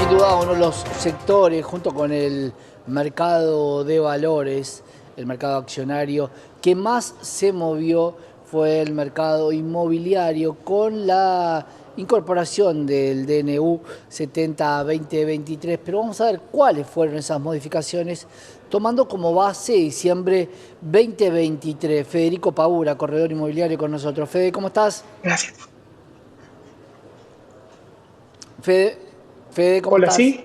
sin duda uno de los sectores, junto con el mercado de valores, el mercado accionario, que más se movió fue el mercado inmobiliario con la incorporación del DNU 70-2023. Pero vamos a ver cuáles fueron esas modificaciones, tomando como base diciembre 2023. Federico Pavura, corredor inmobiliario, con nosotros. Fede, ¿cómo estás? Gracias. Fede, ¿cómo Hola, estás? sí.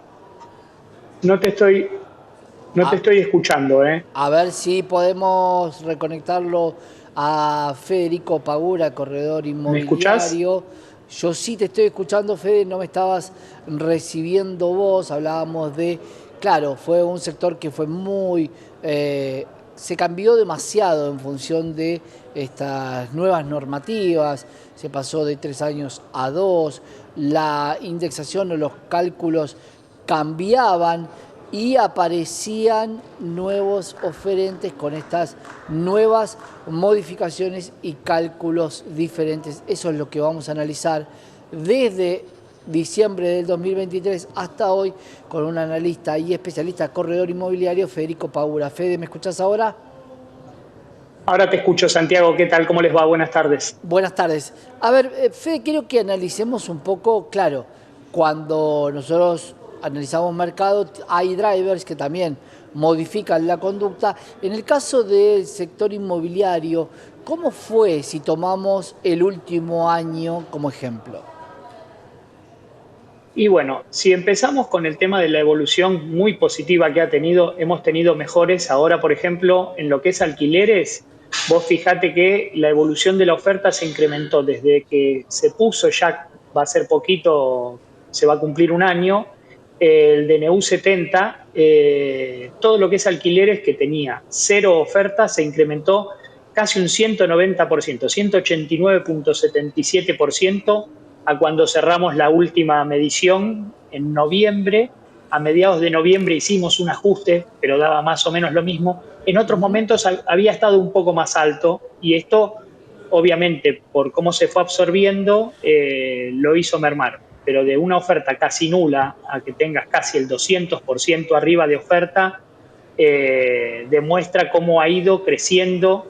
No te estoy, no te A, estoy escuchando, ¿eh? a ver si podemos reconectarlo a Federico Pagura, corredor ¿Me escuchás? inmobiliario. Yo sí te estoy escuchando, Fede, no me estabas recibiendo vos. Hablábamos de, claro, fue un sector que fue muy, se cambió demasiado en función de estas nuevas normativas. Se pasó de 3 años a 2, la indexación o los cálculos cambiaban y aparecían nuevos oferentes con estas nuevas modificaciones y cálculos diferentes. Eso es lo que vamos a analizar desde diciembre del 2023 hasta hoy con un analista y especialista corredor inmobiliario, Federico Pavura. Fede, ¿me escuchás ahora? Ahora te escucho, Santiago. ¿Qué tal? ¿Cómo les va? Buenas tardes. Buenas tardes. A ver, Fede, quiero que analicemos un poco, claro, cuando nosotros analizamos mercado, hay drivers que también modifican la conducta. En el caso del sector inmobiliario, ¿cómo fue si tomamos el último año como ejemplo? Y bueno, si empezamos con el tema de la evolución muy positiva que ha tenido, hemos tenido mejores. Ahora, por ejemplo, en lo que es alquileres, vos fijate que la evolución de la oferta se incrementó desde que se puso, ya va a ser poquito, se va a cumplir un año, el DNU 70, todo lo que es alquileres que tenía cero oferta se incrementó casi un 190%, 189,77% a cuando cerramos la última medición en noviembre. A mediados de noviembre hicimos un ajuste, pero daba más o menos lo mismo. En otros momentos había estado un poco más alto y esto, obviamente, por cómo se fue absorbiendo, lo hizo mermar. Pero de una oferta casi nula a que tengas casi el 200% arriba de oferta, demuestra cómo ha ido creciendo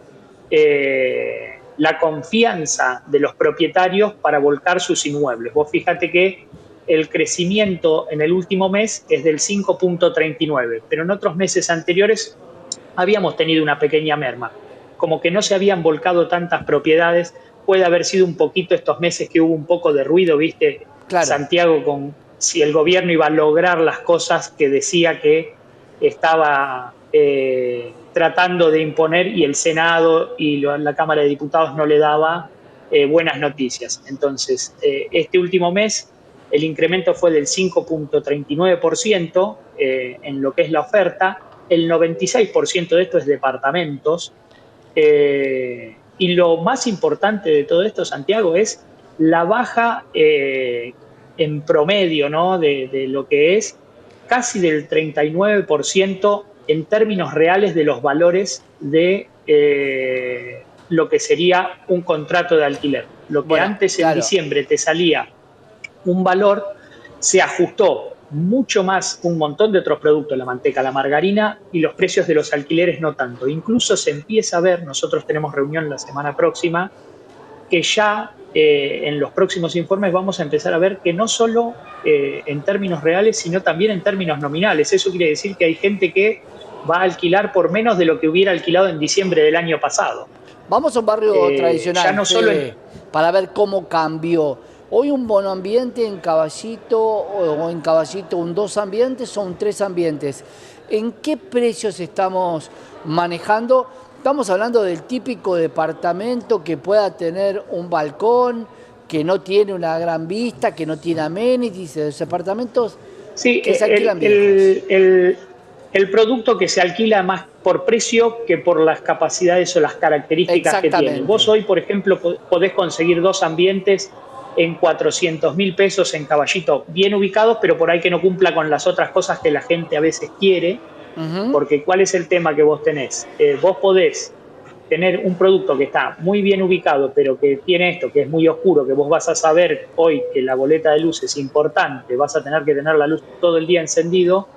la confianza de los propietarios para volcar sus inmuebles. Vos fíjate que el crecimiento en el último mes es del 5,39, pero en otros meses anteriores habíamos tenido una pequeña merma, como que no se habían volcado tantas propiedades. Puede haber sido un poquito estos meses que hubo un poco de ruido, viste, Claro. Santiago, con si el gobierno iba a lograr las cosas que decía que estaba tratando de imponer, y el Senado y la Cámara de Diputados no le daba buenas noticias. Entonces, este último mes el incremento fue del 5,39% en lo que es la oferta. El 96% de esto es departamentos. Y lo más importante de todo esto, Santiago, es la baja en promedio, ¿no? de lo que es casi del 39% en términos reales de los valores de lo que sería un contrato de alquiler. Lo que Bueno, antes en claro. diciembre te salía un valor, se ajustó mucho más un montón de otros productos, la manteca, la margarina, y los precios de los alquileres no tanto. Incluso se empieza a ver, nosotros tenemos reunión la semana próxima, que ya en los próximos informes vamos a empezar a ver que no solo en términos reales, sino también en términos nominales. Eso quiere decir que hay gente que va a alquilar por menos de lo que hubiera alquilado en diciembre del año pasado. Vamos a un barrio Ya tradicional, no solo en... Fede, para ver cómo cambió. Hoy un monoambiente en Caballito o en Caballito un dos ambientes o un tres ambientes. ¿En qué precios estamos manejando? Estamos hablando del típico departamento que pueda tener un balcón, que no tiene una gran vista, que no tiene amenities, de los departamentos Sí, que se alquilan viejos. el producto que se alquila más por precio que por las capacidades o las características que tiene. Vos Exactamente. hoy, por ejemplo, podés conseguir dos ambientes en 400.000 pesos en Caballito, bien ubicados, pero por ahí que no cumpla con las otras cosas que la gente a veces quiere, porque ¿cuál es el tema que vos tenés? Vos podés tener un producto que está muy bien ubicado, pero que tiene esto, que es muy oscuro, que vos vas a saber hoy que la boleta de luz es importante, vas a tener que tener la luz todo el día encendido,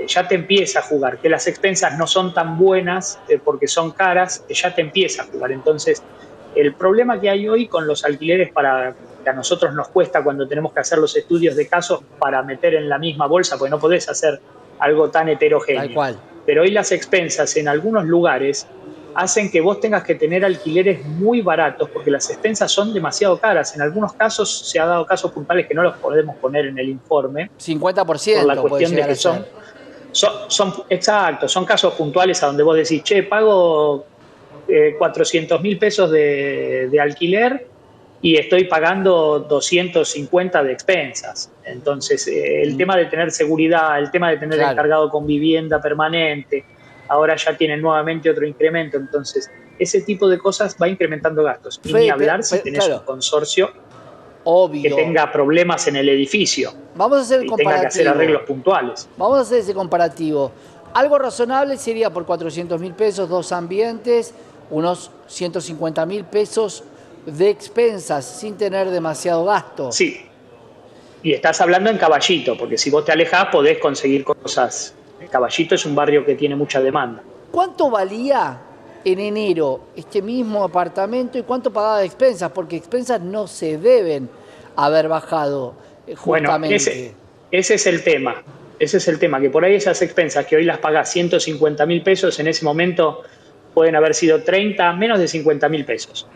ya te empieza a jugar, que las expensas no son tan buenas porque son caras, ya te empieza a jugar. Entonces, el problema que hay hoy con los alquileres que a nosotros nos cuesta cuando tenemos que hacer los estudios de casos para meter en la misma bolsa, porque no podés hacer algo tan Tal heterogéneo. cual. Pero hoy las expensas en algunos lugares hacen que vos tengas que tener alquileres muy baratos porque las expensas son demasiado caras. En algunos casos se ha dado casos puntuales que no los podemos poner en el informe por la 50% puede cuestión de llegar que a ser. exacto, son casos puntuales a donde vos decís, che, pago 400.000 pesos de alquiler y estoy pagando 250 de expensas. Entonces, el tema de tener seguridad, el tema de tener Claro. encargado con vivienda permanente, ahora ya tienen nuevamente otro incremento. Entonces, ese tipo de cosas va incrementando gastos. Y ni Fede, hablar si tenés un claro, consorcio que obvio. tenga problemas en el edificio Vamos a hacer el y tenga que hacer comparativo. arreglos puntuales. Vamos a hacer ese comparativo. Algo razonable sería por 400.000 pesos, 2 ambientes, unos 150.000 pesos de expensas sin tener demasiado gasto. Sí, y estás hablando en Caballito, porque si vos te alejás podés conseguir cosas. Caballito es un barrio que tiene mucha demanda. ¿Cuánto valía en enero este mismo apartamento y cuánto pagaba de expensas? Porque expensas no se deben haber bajado Bueno, justamente. ese es el tema. Ese es el tema, que por ahí esas expensas que hoy las pagás 150.000 pesos, en ese momento pueden haber sido 30, menos de 50.000 pesos.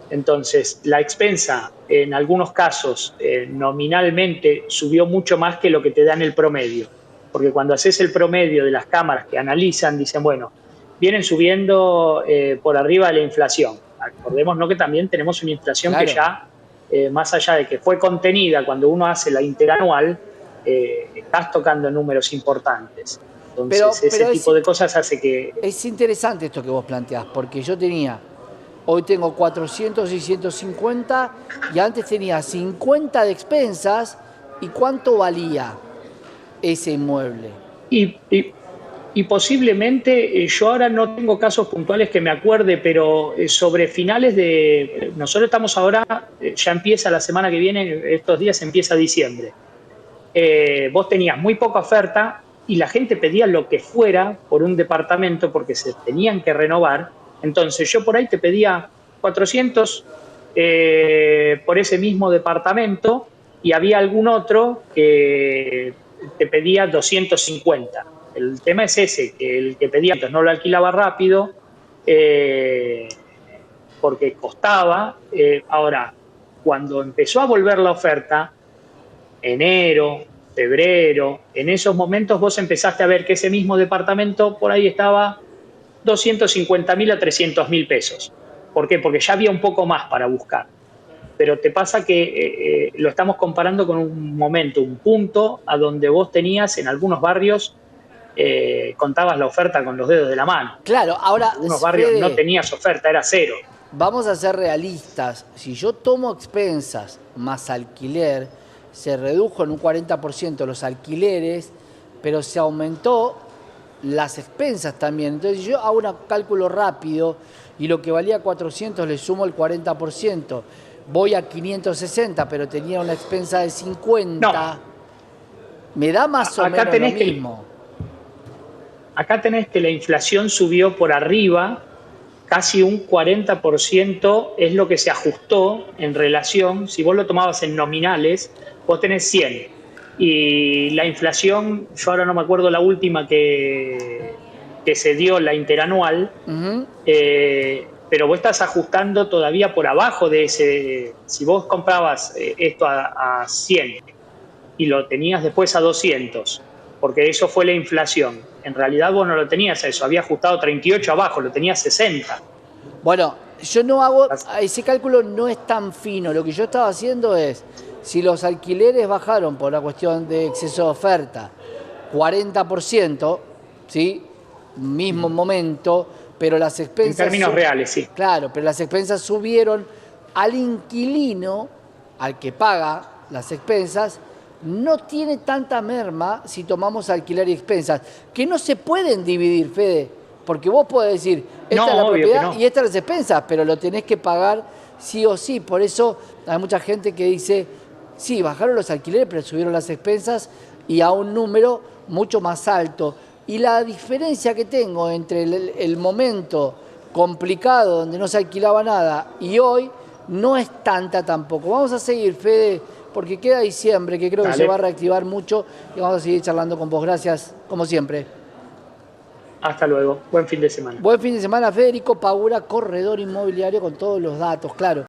Entonces, la expensa en algunos casos nominalmente subió mucho más que lo que te dan el promedio. Porque cuando haces el promedio de las cámaras que analizan, dicen, bueno, vienen subiendo por arriba de la inflación. Acordémonos que también tenemos una inflación que Claro. ya, más allá de que fue contenida cuando uno hace la interanual, estás tocando números importantes. Entonces, ese Pero tipo de cosas hace que... es interesante esto que vos planteás, porque yo tenía, hoy tengo 400 y 150 y antes tenía 50 de expensas. ¿Y cuánto valía ese inmueble? Y, y, y posiblemente, yo ahora no tengo casos puntuales que me acuerde, pero sobre finales de... Nosotros estamos ahora, ya empieza la semana que viene, estos días empieza diciembre. Vos tenías muy poca oferta y la gente pedía lo que fuera por un departamento porque se tenían que renovar. Entonces yo por ahí te pedía 400 por ese mismo departamento y había algún otro que te pedía 250. El tema es ese, que el que pedía entonces no lo alquilaba rápido eh, porque costaba. Ahora, cuando empezó a volver la oferta, enero, febrero, en esos momentos vos empezaste a ver que ese mismo departamento por ahí estaba 250.000 a 300.000 pesos. ¿Por qué? Porque ya había un poco más para buscar. Pero te pasa que lo estamos comparando con un momento, un punto a donde vos tenías en algunos barrios, contabas la oferta con los dedos de la mano. Claro, En ahora, algunos barrios no Fede, tenías oferta, era cero. vamos a ser realistas. Si yo tomo expensas más alquiler, se redujo en un 40% los alquileres, pero se aumentó las expensas también. Entonces yo hago un cálculo rápido y lo que valía 400 le sumo el 40%. Voy a 560, pero tenía una expensa de 50. No, Me da más o acá menos lo tenés que mismo. acá tenés que la inflación subió por arriba, casi un 40% es lo que se ajustó en relación, si vos lo tomabas en nominales, vos tenés 100. Y la inflación, yo ahora no me acuerdo la última que se dio, la interanual, pero vos estás ajustando todavía por abajo de ese, si vos comprabas esto a 100 y lo tenías después a 200, porque eso fue la inflación. En realidad vos no lo tenías a eso, había ajustado 38 abajo, lo tenías 60. Bueno, yo no hago, ese cálculo no es tan fino. Lo que yo estaba haciendo es, si los alquileres bajaron por la cuestión de exceso de oferta, 40%, ¿sí? Mismo momento, pero las En expensas... términos reales, sí. Claro, pero las expensas subieron al inquilino, al que paga las expensas, no tiene tanta merma si tomamos alquiler y expensas, que no se pueden dividir, Fede, Porque vos podés decir, esta No, es la obvio que propiedad no. y esta es las expensas, pero lo tenés que pagar sí o sí. Por eso hay mucha gente que dice, sí, bajaron los alquileres, pero subieron las expensas y a un número mucho más alto. Y la diferencia que tengo entre el momento complicado donde no se alquilaba nada y hoy no es tanta tampoco. Vamos a seguir, Fede, porque queda diciembre, que creo que se va a Dale. reactivar mucho y vamos a seguir charlando con vos. Gracias, como siempre. Hasta luego. Buen fin de semana. Buen fin de semana, Federico Paura, corredor inmobiliario con todos los datos, claro.